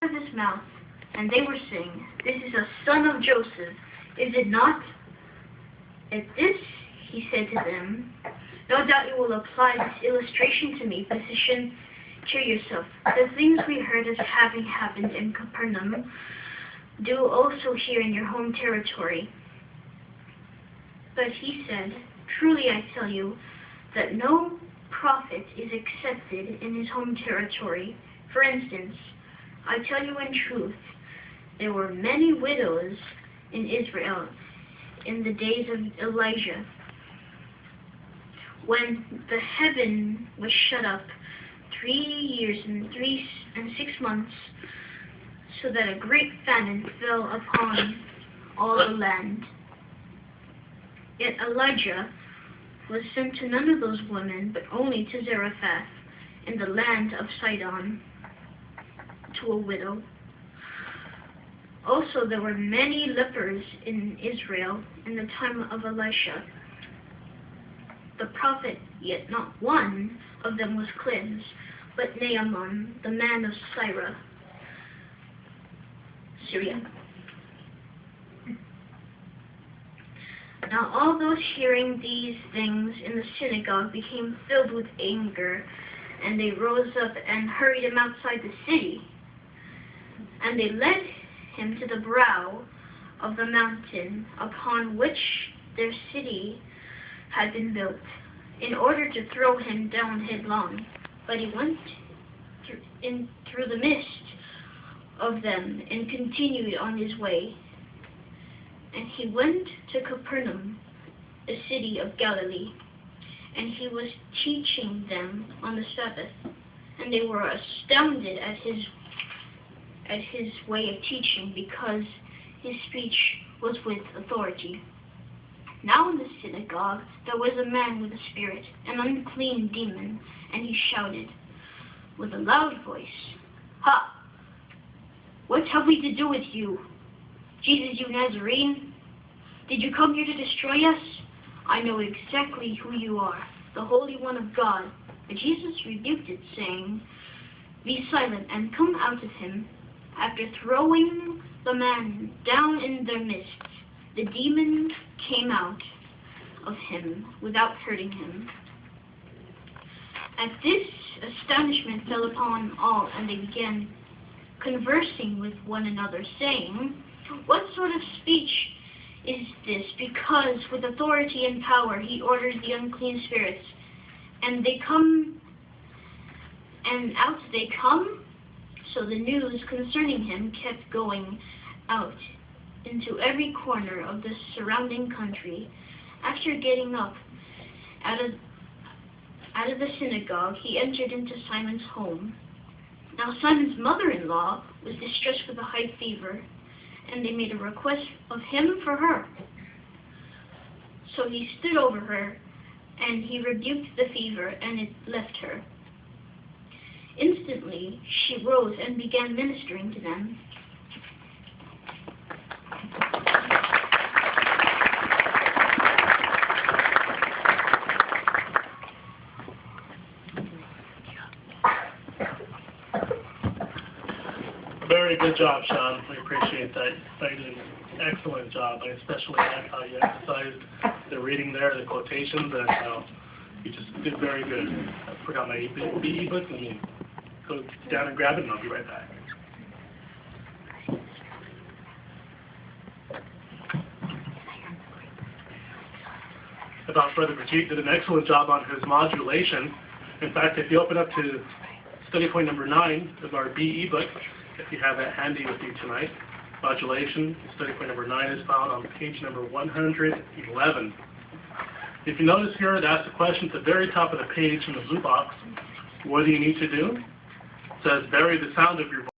of his mouth, and they were saying, "This is a son of Joseph, is it not?" At this he said to them, "No doubt you will apply this illustration to me, physician. Cheer yourself. The things we heard as having happened in Capernaum do also here in your home territory." But he said, "Truly I tell you that no prophet is accepted in his home territory. For instance, I tell you in truth, there were many widows in Israel in the days of Elijah, when the heaven was shut up 3 years and 6 months, so that a great famine fell upon all the land. Yet Elijah was sent to none of those women, but only to Zarephath in the land of Sidon, to a widow. Also there were many lepers in Israel in the time of Elisha, the prophet, yet not one of them was cleansed, but Naaman, the man of Syria. Now all those hearing these things in the synagogue became filled with anger, and they rose up and hurried him outside the city. And they led him to the brow of the mountain upon which their city had been built, in order to throw him down headlong. But he went through the midst of them and continued on his way. And he went to Capernaum, the city of Galilee, and he was teaching them on the Sabbath. And they were astounded at his way of teaching, because his speech was with authority. Now in the synagogue there was a man with a spirit, an unclean demon, and he shouted with a loud voice, "Ha! What have we to do with you, Jesus, you Nazarene? Did you come here to destroy us? I know exactly who you are, the Holy One of God." But Jesus rebuked it, saying, "Be silent and come out of him." After throwing the man down in their midst, the demon came out of him without hurting him. At this, astonishment fell upon all, and they began conversing with one another, saying, "What sort of speech is this? Because with authority and power he orders the unclean spirits, and they come, and out they come." So the news concerning him kept going out into every corner of the surrounding country. After getting up out of the synagogue, he entered into Simon's home. Now Simon's mother-in-law was distressed with a high fever, and they made a request of him for her. So he stood over her, and he rebuked the fever, and it left her. Instantly she rose and began ministering to them. Very good job, Sean. We appreciate that. You did an excellent job. I especially like how you emphasized the reading there, the quotations, and how you just did very good. I forgot my BE book. Let me go down and grab it, and I'll be right back. Without further ado, did an excellent job on his modulation. In fact, if you open up to study point number 9 of our BE book, if you have that handy with you tonight, modulation, study point number 9 is found on page number 111. If you notice here, it asks a question at the very top of the page in the blue box. What do you need to do? It says, vary the sound of your voice.